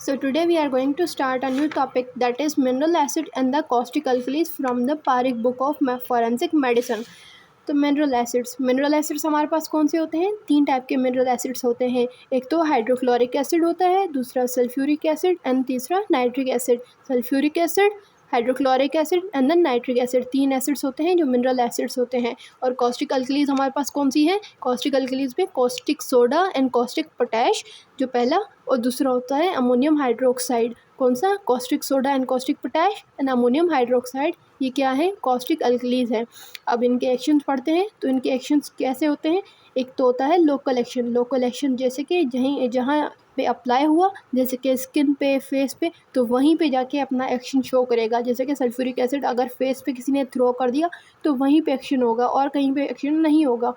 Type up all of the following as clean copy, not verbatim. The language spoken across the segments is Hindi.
So today we are going to start a new topic, that is mineral acid and the caustic alkalis from the Parikh book of forensic medicine. तो मिनरल एसिड्स हमारे पास कौन से होते हैं? 3 टाइप के मिनरल एसिड्स होते हैं। एक तो हाइड्रोक्लोरिक एसिड होता है, दूसरा सल्फ्यूरिक एसिड एंड तीसरा nitric acid. Sulphuric acid, hydrochloric acid and then nitric acid, 3 acids होते हैं जो मिनरल एसिड्स होते हैं। और कॉस्टिक अल्कलीज हमारे पास कौन सी है? कॉस्टिक अल्कलीज में caustic soda and caustic potash जो पहला, और दूसरा होता है अमोनियम हाइड्रोक्साइड। कौन सा? Caustic soda and caustic potash and ammonium hydroxide, ये क्या है? कॉस्टिक अल्कलीज है। अब इनके एक्शंस पढ़ते हैं। तो इनके एक्शंस कैसे होते हैं? एक तो होता है लोकल एक्शन। लोकल एक्शन जैसे कि जहाँ पे अप्लाई हुआ, जैसे कि स्किन पे, फेस पे, तो वहीं पे जाके अपना एक्शन शो करेगा। जैसे कि सल्फ्यूरिक एसिड अगर फेस पे किसी ने थ्रो कर दिया तो वहीं पे एक्शन होगा और कहीं पे एक्शन नहीं होगा।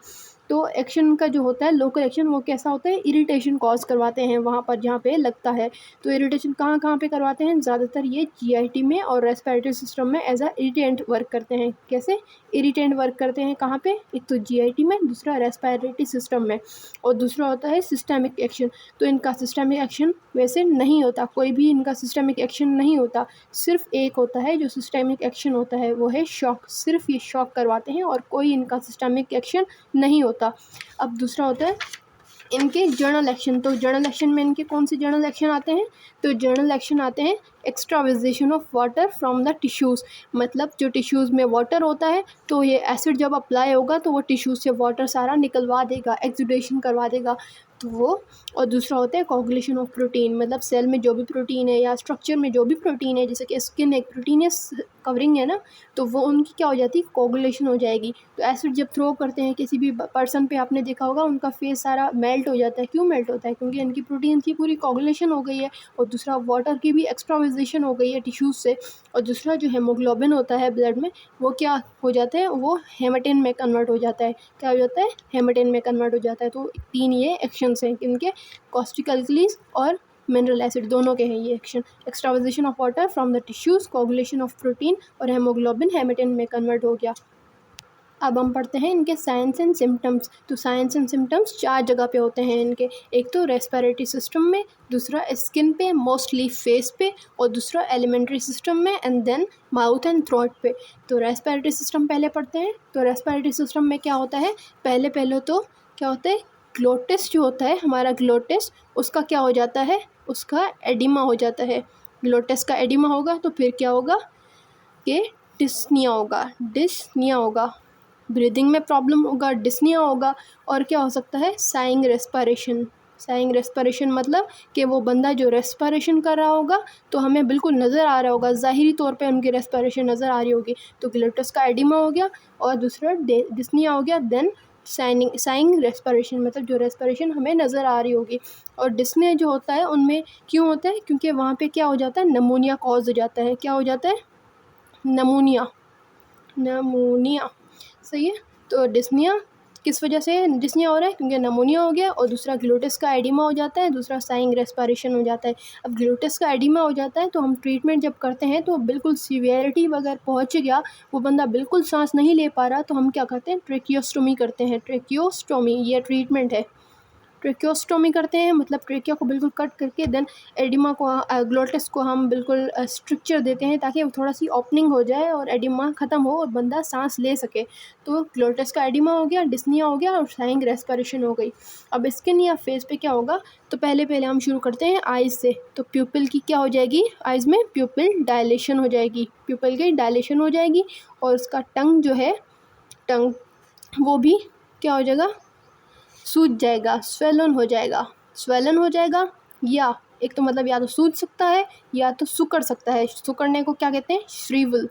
तो एक्शन का जो होता है लोकल एक्शन, वो कैसा होता है? इरिटेशन कॉज करवाते हैं वहाँ पर जहाँ पे लगता है। तो इरिटेशन कहाँ कहाँ पे करवाते हैं? ज़्यादातर ये जीआईटी में और रेस्पिरेटरी सिस्टम में एज अ इरिटेंट वर्क करते हैं। कैसे इरिटेंट वर्क करते हैं? कहाँ पे? एक तो जीआईटी में, दूसरा रेस्पिरेटरी सिस्टम में, और दूसरा होता है सिस्टमिक एक्शन। तो इनका सिस्टमिक एक्शन वैसे नहीं होता, कोई भी इनका सिस्टमिक एक्शन नहीं होता। सिर्फ एक होता है जो सिस्टमिक एक्शन होता है, वो है शॉक। सिर्फ ये शॉक करवाते हैं और कोई इनका सिस्टमिक एक्शन नहीं होता। अब दूसरा होता है इनके जर्नल एक्शन। तो जर्नल एक्शन में इनके कौन से जर्नल एक्शन आते हैं? तो जर्नल एक्शन आते हैं extravasation of water from the tissues. मतलब जो टिश्यूज़ में वाटर होता है, तो ये एसिड जब अप्लाई होगा तो वो टिश्यूज़ से वाटर सारा निकलवा देगा, एक्सुडेशन करवा देगा। तो वो, और दूसरा होता है कोगुलेशन ऑफ प्रोटीन। मतलब सेल में जो भी प्रोटीन है या स्ट्रक्चर में जो भी प्रोटीन है, जैसे कि स्किन एक प्रोटीनियस कवरिंग है ना, तो वो उनकी क्या हो जाती है? कोगुलेशन हो जाएगी। तो एसिड जब थ्रो करते हैं किसी भी पर्सन पे, आपने देखा होगा उनका फेस सारा मेल्ट हो जाता है। क्यों मेल्ट होता है? क्योंकि इनकी प्रोटीन की पूरी कोगुलेशन हो गई है, और दूसरा वाटर की भी एक्स्ट्रावाइजेशन हो गई है टिश्यूज़ से। और दूसरा जो हेमोग्लोबिन होता है ब्लड में, वो क्या हो जाता है? वो हेमाटिन में कन्वर्ट हो जाता है। क्या हो जाता है? हेमाटिन में कन्वर्ट हो जाता है। तो 3 ये एक्शंस हैं इनके, कॉस्टिक अल्कलीज और मिनरल एसिड, दोनों के हैं ये action. Extravasation of water from the tissues, coagulation of protein, और हेमोग्लोबिन हेमाटिन में कन्वर्ट हो गया। अब हम पढ़ते हैं इनके साइंस एंड सिम्टम्स। तो साइंस एंड सिम्टम्स 4 जगह पे होते हैं इनके। एक तो रेस्पिरेटरी सिस्टम में, दूसरा स्किन पे, मोस्टली फेस पे, और दूसरा एलिमेंट्री सिस्टम में, and then mouth and throat पे। तो रेस्पिरेटरी सिस्टम पहले पढ़ते हैं। तो रेस्पिरेटरी सिस्टम में क्या होता है? पहले तो क्या होता है? ग्लोटिस जो होता है हमारा, ग्लोटिस, उसका क्या हो जाता है? उसका एडिमा हो जाता है। ग्लोटिस का एडिमा होगा तो फिर क्या होगा? कि डिस्निया होगा, ब्रीदिंग में प्रॉब्लम होगा, डिस्निया होगा। और क्या हो सकता है? साइंग रेस्पिरेशन मतलब कि वो बंदा जो रेस्पिरेशन कर रहा होगा तो हमें बिल्कुल नज़र आ रहा होगा, ज़ाहिरी तौर पे उनकी रेस्पिरेशन नज़र आ रही होगी। तो ग्लोटिस का एडिमा हो गया, और दूसरा डिस्निया हो गया। देन साइंग रेस्पिरेशन मतलब जो रेस्पिरेशन हमें नज़र आ रही होगी। और डिस्निया जो होता है उनमें क्यों होता है? क्योंकि वहाँ पे क्या हो जाता है? नमोनिया कॉज हो जाता है। क्या हो जाता है? नमोनिया सही है। तो डिस्निया किस वजह से डिस्निया हो रहा है? क्योंकि नमोनिया हो गया, और दूसरा ग्लोटिस का एडिमा हो जाता है, दूसरा साइंग रेस्पिरेशन हो जाता है। अब ग्लोटिस का एडिमा हो जाता है तो हम ट्रीटमेंट जब करते हैं तो बिल्कुल सीवियरिटी वगैरह पहुंच गया, वो बंदा बिल्कुल सांस नहीं ले पा रहा, तो हम क्या करते हैं? ट्रेकियोस्टोमी करते हैं। ट्रेकियोस्टोमी ये ट्रीटमेंट है। ट्रेकियोस्टोमी करते हैं मतलब ट्रेकिया को बिल्कुल कट करके देन एडिमा को, ग्लोटिस को हम बिल्कुल स्ट्रक्चर देते हैं ताकि वो थोड़ा सी ओपनिंग हो जाए और एडिमा ख़त्म हो और बंदा सांस ले सके। तो ग्लोटिस का एडिमा हो गया, डिस्निया हो गया, और साइंग रेस्पिरेशन हो गई। अब स्किन या फेस पे क्या होगा? तो पहले हम शुरू करते हैं आइज़ से। तो प्यूपिल की क्या हो जाएगी? आइज़ में प्यूपिल डायलेशन हो जाएगी, प्यूपिल की डायलेशन हो जाएगी। और उसका टंग जो है, टंग वो भी क्या हो जाएगा? सूज जाएगा, स्वेलन हो जाएगा। या एक तो मतलब या तो सूज सकता है या तो सुकड़ सकता है। सुकड़ने को क्या कहते हैं? श्रीवल।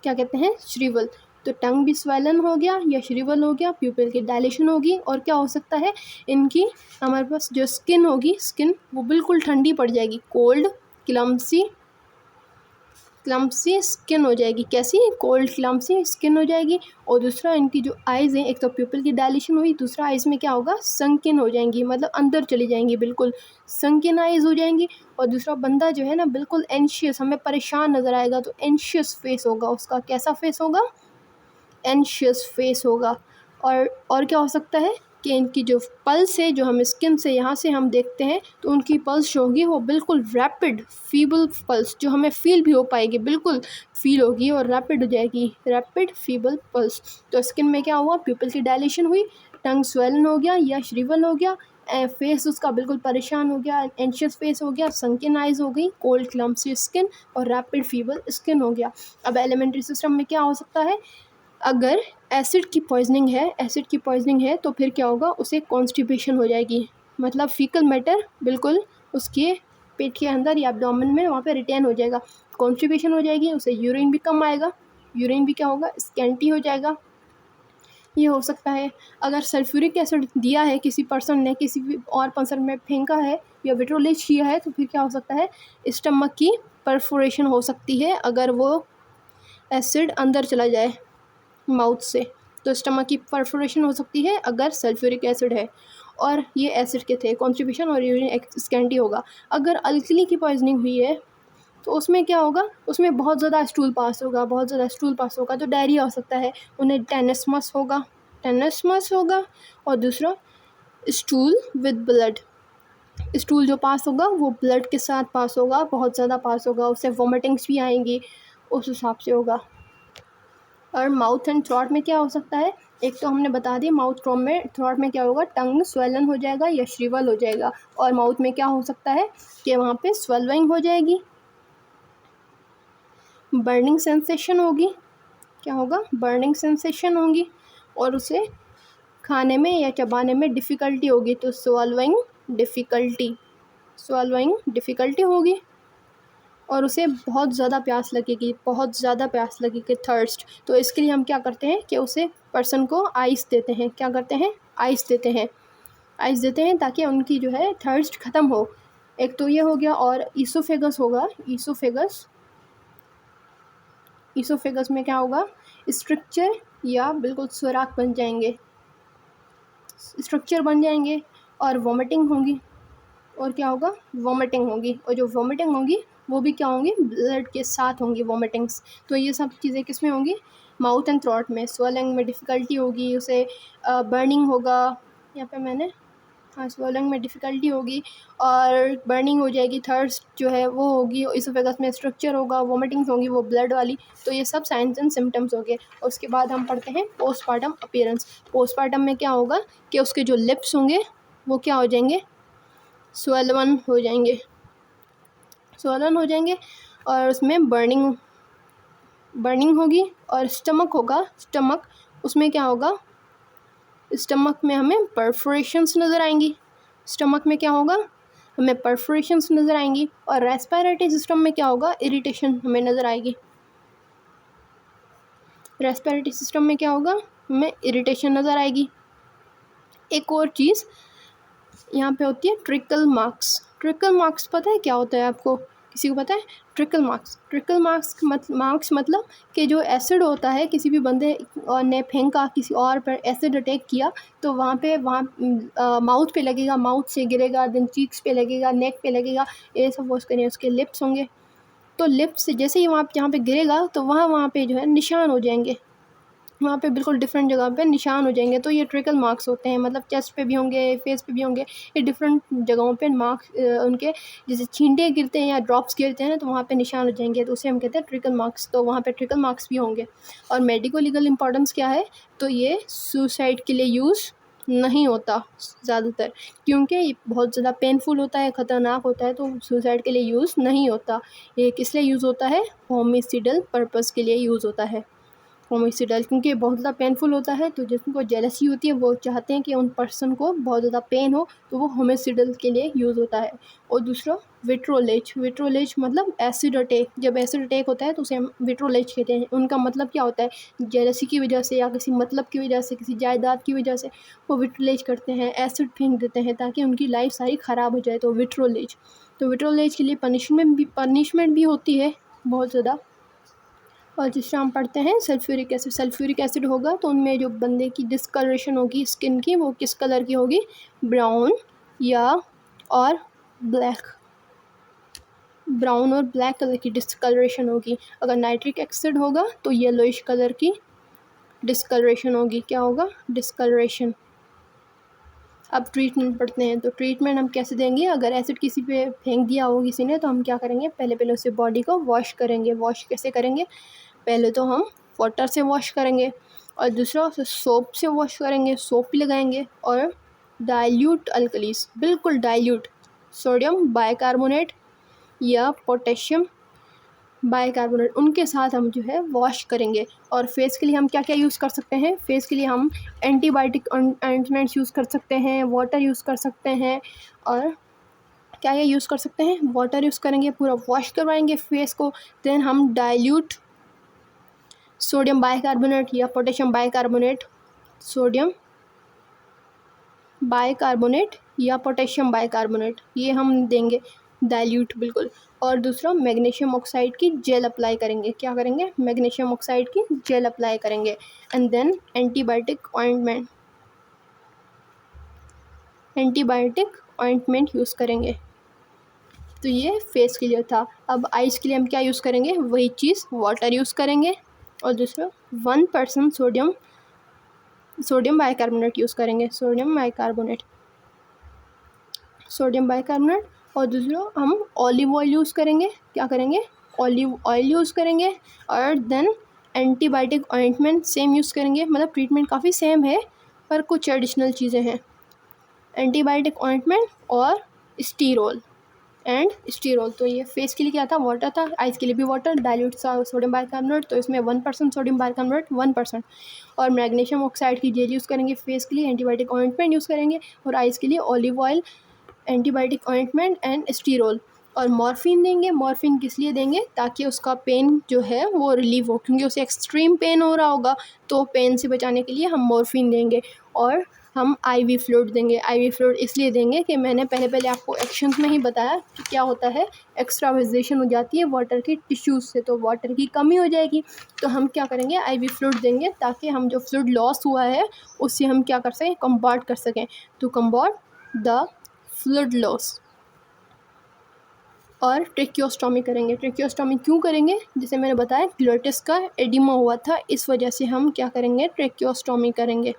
क्या कहते हैं? श्रीवल। तो टंग भी स्वेलन हो गया या श्रीवल हो गया, प्यूपिल की डायलेशन होगी। और क्या हो सकता है? इनकी हमारे पास जो स्किन होगी, स्किन वो बिल्कुल ठंडी पड़ जाएगी, कोल्ड क्लम्पसी स्किन हो जाएगी। कैसी? कोल्ड क्लम्पसी स्किन हो जाएगी। और दूसरा इनकी जो आइज़ हैं, एक तो प्यूपिल की डायलेशन हुई, दूसरा आइज़ में क्या होगा? संकिन हो जाएंगी, मतलब अंदर चली जाएंगी, बिल्कुल संकिन आइज़ हो जाएंगी। और दूसरा बंदा जो है ना बिल्कुल एंशियस, हमें परेशान नज़र आएगा, तो एंशियस फेस होगा उसका। कैसा फेस होगा? एंशियस फेस होगा। और क्या हो सकता है कि इनकी जो पल्स है, जो हम स्किन से यहाँ से हम देखते हैं तो उनकी पल्स जो होगी वो बिल्कुल रैपिड फीबल पल्स, जो हमें फील भी हो पाएगी, बिल्कुल फील होगी और रैपिड हो जाएगी, रैपिड फीबल पल्स। तो स्किन में क्या हुआ, प्यूपिल की डायलेशन हुई, टंग स्वेलन हो गया या श्रिवल हो गया, फेस उसका बिल्कुल परेशान हो गया, एंशियस फेस हो गया, संकिन आइज हो गई, कोल्ड क्लम्सी स्किन और रैपिड फीबल स्किन हो गया। अब एलिमेंट्री सिस्टम में क्या हो सकता है, अगर एसिड की पॉइजनिंग है तो फिर क्या होगा, उसे कॉन्स्टिपेशन हो जाएगी, मतलब फीकल मैटर बिल्कुल उसके पेट के अंदर या एब्डोमेन में वहाँ पे रिटेन हो जाएगा, कॉन्स्टिपेशन हो जाएगी, उसे यूरिन भी कम आएगा, यूरिन भी क्या होगा, स्कैंटी हो जाएगा। ये हो सकता है। अगर सल्फ्यूरिक एसिड दिया है किसी पर्सन ने, किसी भी और पर्सन में फेंका है या विट्रोलिज किया है तो फिर क्या हो सकता है, स्टमक की परफोरेशन हो सकती है अगर वो एसिड अंदर चला जाए माउथ से, तो स्टमक की परफोरेशन हो सकती है अगर सल्फ्यूरिक एसिड है। और ये एसिड के थे, कॉन्स्टिपेशन और यूरिन स्कैंटी होगा। अगर अल्कली की पॉइजनिंग हुई है तो उसमें क्या होगा, उसमें बहुत ज़्यादा स्टूल पास होगा तो डायरिया हो सकता है, उन्हें टेनिसमस होगा। और दूसरा स्टूल विद ब्लड, स्टूल जो पास होगा वो ब्लड के साथ पास होगा, बहुत ज़्यादा पास होगा, उससे वोमिटिंग्स भी आएंगी, उस हिसाब से होगा। और माउथ एंड थ्रॉट में क्या हो सकता है, एक तो हमने बता दिया माउथ थ्रॉट में क्या होगा, टंग स्वेलन हो जाएगा या श्रिवल हो जाएगा। और माउथ में क्या हो सकता है कि वहाँ पे स्वेलिंग हो जाएगी, बर्निंग सेंसेशन होगी, क्या होगा, बर्निंग सेंसेशन होगी, और उसे खाने में या चबाने में डिफ़िकल्टी होगी, तो स्वॉलोइंग डिफ़िकल्टी होगी। और उसे बहुत ज़्यादा प्यास लगेगी, थर्स्ट। तो इसके लिए हम क्या करते हैं कि उसे पर्सन को आइस देते हैं, क्या करते हैं, आइस देते हैं ताकि उनकी जो है थर्स्ट ख़त्म हो। एक तो ये हो गया, और ईसोफेगस होगा, ईसोफेगस में क्या होगा, स्ट्रक्चर या बिल्कुल सुराख बन जाएंगे, और वॉमिटिंग होगी, और क्या होगा, वॉमिटिंग होगी, और जो वॉमिटिंग होगी वो भी क्या होंगी, ब्लड के साथ होंगी वॉमिटिंग्स। तो ये सब चीज़ें किस में होंगी, माउथ एंड थ्रॉट में। स्वेलिंग में डिफ़िकल्टी होगी, उसे बर्निंग होगा, यहाँ पे मैंने स्वेलिंग में डिफ़िकल्टी होगी और बर्निंग हो जाएगी, थर्स्ट जो है वो होगी, इसोफेगस में स्ट्रक्चर होगा, वॉमिटिंग्स होंगी वो ब्लड वाली। तो ये सब साइंस एंड सिम्टम्स हो गए। उसके बाद हम पढ़ते हैं पोस्टमार्टम अपीयरेंस। पोस्टमार्टम में क्या होगा कि उसके जो लिप्स होंगे वो क्या हो जाएंगे, स्वलन हो जाएंगे, और उसमें बर्निंग होगी। और स्टमक उसमें क्या होगा, स्टमक में हमें परफोरेशंस नज़र आएंगी, और रेस्पिरेटरी सिस्टम में क्या होगा, इरिटेशन हमें नज़र आएगी, एक और चीज़ यहाँ पे होती है ट्रिकल मार्क्स पता है क्या होता है आपको, किसी को पता है, ट्रिकल मार्क्स मतलब कि जो एसिड होता है, किसी भी बंदे ने फेंका, किसी और पर एसिड अटैक किया, तो वहाँ माउथ पे लगेगा, माउथ से गिरेगा, देन चीक्स पे लगेगा, नेक पे लगेगा, ये सब वो उसके लिप्स होंगे। तो लिप्स से जैसे ही जहाँ पे गिरेगा तो वहाँ पे जो है निशान हो जाएंगे, वहाँ पे बिल्कुल डिफरेंट जगह पे निशान हो जाएंगे। तो ये ट्रिकल मार्क्स होते हैं, मतलब चेस्ट पे भी होंगे, फेस पे भी होंगे, ये डिफरेंट जगहों पे मार्क्स उनके, जैसे छींटे गिरते हैं या ड्रॉप्स गिरते हैं ना, तो वहाँ पे निशान हो जाएंगे, तो उसे हम कहते हैं ट्रिकल मार्क्स। तो वहाँ पे ट्रिकल मार्क्स भी होंगे। और मेडिको लीगल इंपॉर्टेंस क्या है, तो ये सुसाइड के लिए यूज़ नहीं होता ज़्यादातर, क्योंकि ये बहुत ज़्यादा पेनफुल होता है, ख़तरनाक होता है, तो सुसाइड के लिए यूज़ नहीं होता। ये किस लिए यूज़ होता है, होमिसाइडल पर्पज़ के लिए यूज़ होता है, होमिसाइडल, क्योंकि बहुत ज़्यादा पेनफुल होता है। तो जिनको जेलसी होती है वो चाहते हैं कि उन पर्सन को बहुत ज़्यादा पेन हो, तो वो होमिसाइडल के लिए यूज़ होता है। और दूसरा विट्रोलेज मतलब एसिड अटैक, जब एसिड अटैक होता है तो उसे हम विट्रोलेज कहते हैं। उनका मतलब क्या होता है, जेलसी की वजह से या किसी मतलब की वजह से, किसी जायदाद की वजह से वो विट्रोलेज करते हैं, एसिड फेंक देते हैं ताकि उनकी लाइफ सारी ख़राब हो जाए, तो विट्रोलेज के लिए पनिशमेंट भी होती है बहुत ज़्यादा। और जिससे हम पढ़ते हैं सल्फ्यूरिक एसिड होगा तो उनमें जो बंदे की डिस्कलरेशन होगी स्किन की, वो किस कलर की होगी, ब्राउन और ब्लैक कलर की डिस्कलरेशन होगी। अगर नाइट्रिक एसिड होगा तो येलोइश कलर की डिस्कलरेशन होगी, क्या होगा, डिस्कलरेशन। अब ट्रीटमेंट पढ़ते हैं। तो ट्रीटमेंट हम कैसे देंगे, अगर एसिड किसी पे फेंक दिया हो किसी ने, तो हम क्या करेंगे, पहले उसे बॉडी को वॉश करेंगे। वॉश कैसे करेंगे, पहले तो हम वाटर से वॉश करेंगे और दूसरा उसे सोप से वॉश करेंगे, सोप लगाएंगे और डाइल्यूट अल्कलीस, बिल्कुल डाइल्यूट सोडियम बाइकार्बोनेट या पोटेशियम बाइकार्बोनेट, उनके साथ हम जो है वॉश करेंगे। और फेस के लिए हम क्या क्या यूज़ कर सकते हैं, फेस के लिए हम एंटीबायोटिक ऑइंटमेंट्स यूज़ कर सकते हैं, वाटर यूज़ कर सकते हैं। और क्या क्या यूज़ कर सकते हैं, वाटर यूज़ करेंगे, पूरा वॉश करवाएंगे फेस को। देन हम डाइल्यूट सोडियम बाइकार्बोनेट या पोटेशियम बाइकार्बोनेट, सोडियम बाइकार्बोनेट या पोटेशियम बाइकार्बोनेट, ये हम देंगे डाइल्यूट बिल्कुल। और दूसरा मैग्नीशियम ऑक्साइड की जेल अप्लाई करेंगे। क्या करेंगे, मैग्नीशियम ऑक्साइड की जेल अप्लाई करेंगे। And then antibiotic ointment use करेंगे। तो ये फेस के लिए था। अब आइज़ के लिए हम क्या यूज़ करेंगे, वही चीज़, वाटर यूज़ करेंगे और दूसरा 1% सोडियम बाइकार्बोनेट यूज़ करेंगे, सोडियम बाइकार्बोनेट। और दूसरा हम ऑलिव ऑयल यूज़ करेंगे। क्या करेंगे, ऑलिव ऑयल यूज़ करेंगे। और then antibiotic ointment same use करेंगे। मतलब ट्रीटमेंट काफ़ी सेम है पर कुछ एडिशनल चीज़ें हैं। एंटीबायोटिक ऑइंटमेंट और स्टीरोल। तो ये फेस के लिए क्या था, वाटर था। आइज़ के लिए भी वाटर, डाइल्यूट सोडियम बाइकार्बोनेट, तो इसमें 1% सोडियम बाइकार्बोनेट 1%। और मैग्नीशियम ऑक्साइड की जेल यूज़ करेंगे फेस के लिए, एंटीबायोटिक ऑइंटमेंट यूज़ करेंगे और आइज़ के लिए olive oil, antibiotic ointment and sterol. और मॉर्फिन देंगे। मॉर्फिन किस लिए देंगे, ताकि उसका पेन जो है वो रिलीव हो, क्योंकि उसे एक्सट्रीम पेन हो रहा होगा, तो पेन से बचाने के लिए हम मॉर्फिन देंगे। और हम आईवी फ्लूइड देंगे। आईवी फ्लूइड इसलिए देंगे कि मैंने पहले आपको एक्शंस में ही बताया कि क्या होता है, एक्स्ट्रावाइजेशन हो जाती है वाटर की टिश्यूज़ से, तो वाटर की कमी हो जाएगी। तो हम क्या करेंगे, आईवी फ्लूइड देंगे, ताकि हम जो फ्लूइड लॉस हुआ है उससे हम क्या कर सकें, कम्बाट कर सकें, to combat the fluid loss. और ट्रेकियोस्टॉमी करेंगे। ट्रेकियोस्टॉमी क्यों करेंगे, जैसे मैंने बताया ग्लोटिस का एडिमा हुआ था, इस वजह से हम क्या करेंगे, ट्रेकियोस्टॉमी करेंगे।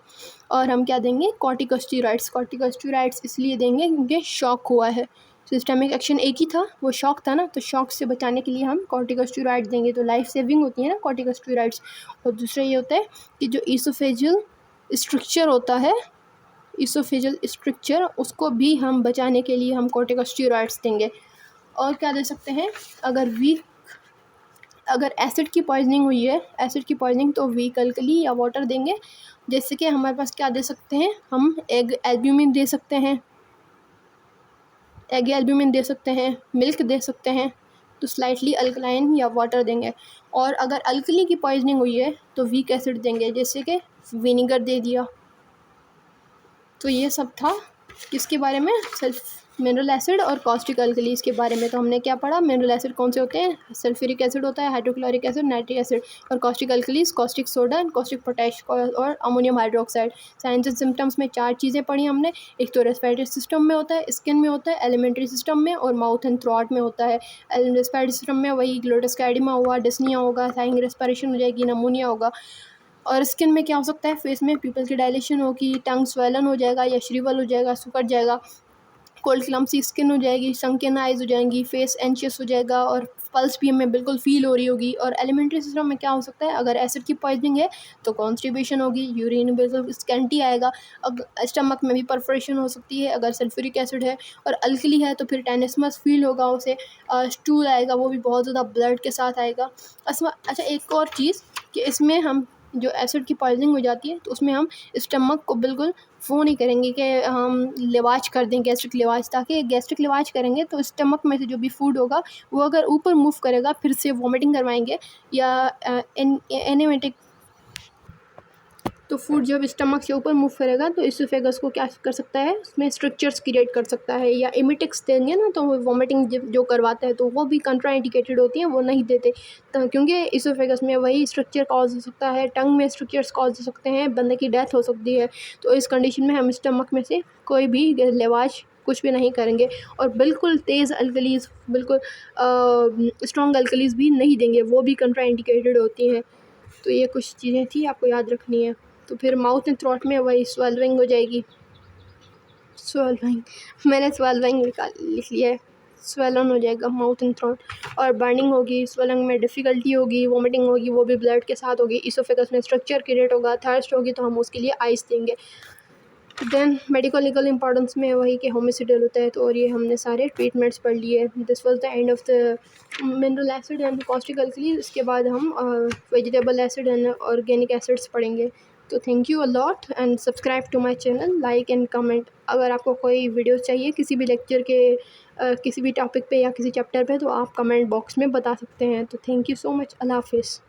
और हम क्या देंगे, कॉर्टिकोस्टेरॉइड्स इसलिए देंगे क्योंकि शॉक हुआ है। सिस्टमिक एक्शन एक ही था, वो शॉक था ना, तो शॉक से बचाने के लिए हम कॉर्टिकोस्टेरॉइड देंगे, तो लाइफ सेविंग होती है ना कॉर्टिकोस्टेरॉइड्स। और दूसरा ये होता है कि जो ईसोफेजियल स्ट्रक्चर होता है, ईसोफेजियल स्ट्रक्चर, उसको भी हम बचाने के लिए हम कॉर्टिकोस्टेरॉइड्स देंगे। और क्या दे सकते हैं, अगर एसिड की पॉइजनिंग हुई है, तो वीक अल्कली या वाटर देंगे। जैसे कि हमारे पास क्या दे सकते हैं, हम एग एल्ब्यूमिन दे सकते हैं, मिल्क दे सकते हैं, तो स्लाइटली अल्कलाइन या वाटर देंगे। और अगर अल्कली की पॉइजनिंग हुई है तो वीक एसिड देंगे, जैसे कि विनीगर दे दिया। तो ये सब था किसके बारे में, मिनरल एसिड और कॉस्टिक अल्कलीज के बारे में। तो हमने क्या पढ़ा, मिनरल एसिड कौन से होते हैं, सल्फ्यूरिक एसिड होता है, हाइड्रोक्लोरिक एसिड, नाइट्रिक एसिड। और caustic alkalis, caustic soda, caustic potash और ammonium hydroxide. Signs and symptoms में 4 चीज़ें पढ़ी हमने। एक तो रेस्पिरेटरी सिस्टम में होता है, स्किन में होता है, एलिमेंट्री सिस्टम में और माउथ एंड थ्रोट में होता है। रेस्पिरेटरी सिस्टम में वही ग्लोटिस का एडिमा हुआ, डिस्निया होगा, साइंग रेस्पिरेशन हो जाएगी, नमोनिया होगा। और स्किन में क्या हो सकता है, फेस में पिंपल की डायलेशन होगी, टंग स्वेलन हो जाएगा या श्रीवल हो जाएगा, सुकड़ जाएगा, कोल्ड क्लम्सी स्किन हो जाएगी, संकिन आइज हो जाएंगी, फेस एंशियस हो जाएगा और पल्स भी हमें बिल्कुल फील हो रही होगी। और एलिमेंट्री सिस्टम में क्या हो सकता है, अगर एसिड की पॉइजनिंग है तो कॉन्स्टिपेशन होगी, यूरिन बिल्कुल स्कैंटी आएगा, स्टमक में भी परफोरेशन हो सकती है अगर सल्फ्यूरिक एसिड है। और अल्कली है तो फिर टेनिसमस फील होगा उसे, स्टूल आएगा, वो भी बहुत ज़्यादा ब्लड के साथ आएगा। अच्छा एक और चीज़ कि इसमें हम जो एसिड की पॉइजनिंग हो जाती है तो उसमें हम स्टमक को बिल्कुल वो नहीं करेंगे कि हम लिवाज कर दें, गैस्ट्रिक लिवाज, ताकि गैस्ट्रिक लिवाज करेंगे तो स्टमक में से जो भी फूड होगा वो अगर ऊपर मूव करेगा फिर से वॉमिटिंग करवाएंगे या एनेमेटिक, तो फूड जब स्टमक से ऊपर मूव करेगा तो इसोफेगस को क्या कर सकता है, उसमें स्ट्रक्चर्स क्रिएट कर सकता है। या इमिटिक्स देंगे ना तो वो वॉमिटिंग जो करवाता है तो वो भी कंट्रा इंडिकेटेड होती हैं, वो नहीं देते, तो क्योंकि इसोफेगस में वही स्ट्रक्चर कॉज हो सकता है, टंग में स्ट्रक्चर्स कॉज हो सकते हैं, बंदे की डेथ हो सकती है। तो इस कंडीशन में हम स्टमक में से कोई भी लेवाश कुछ भी नहीं करेंगे। और बिल्कुल तेज़ अल्कलीज, बिल्कुल स्ट्रॉन्ग अल्कलीज भी नहीं देंगे, वो भी कंट्रा इंडिकेटेड होती हैं। तो ये कुछ चीज़ें थी आपको याद रखनी है। तो फिर माउथ एंड थ्रोट में वही स्वेलरिंग हो जाएगी। स्वेलिंग, मैंने स्वेलिंग लिख लिया है। स्वेलन हो जाएगा माउथ एंड थ्रोट, और बर्निंग होगी, स्वेलिंग में डिफ़िकल्टी होगी, वोमिटिंग होगी, वो भी ब्लड के साथ होगी, इसोफेगस में स्ट्रक्चर क्रिएट होगा, थर्स्ट होगी तो हम उसके लिए आइस देंगे। देन मेडिकल लीगल इंपॉर्टेंस में वही कि होमिसिडल होता है। तो और ये हमने सारे ट्रीटमेंट्स पढ़ लिए। This was the end of the mineral acid and caustic alkali. इसके बाद हम vegetable acid and organic acids पढ़ेंगे। तो thank you a lot and subscribe to my channel, like and comment. अगर आपको कोई वीडियो चाहिए किसी भी लेक्चर के किसी भी टॉपिक पे या किसी चैप्टर पे, तो आप कमेंट बॉक्स में बता सकते हैं। तो थैंक यू सो मच। अल्लाह हाफिज़।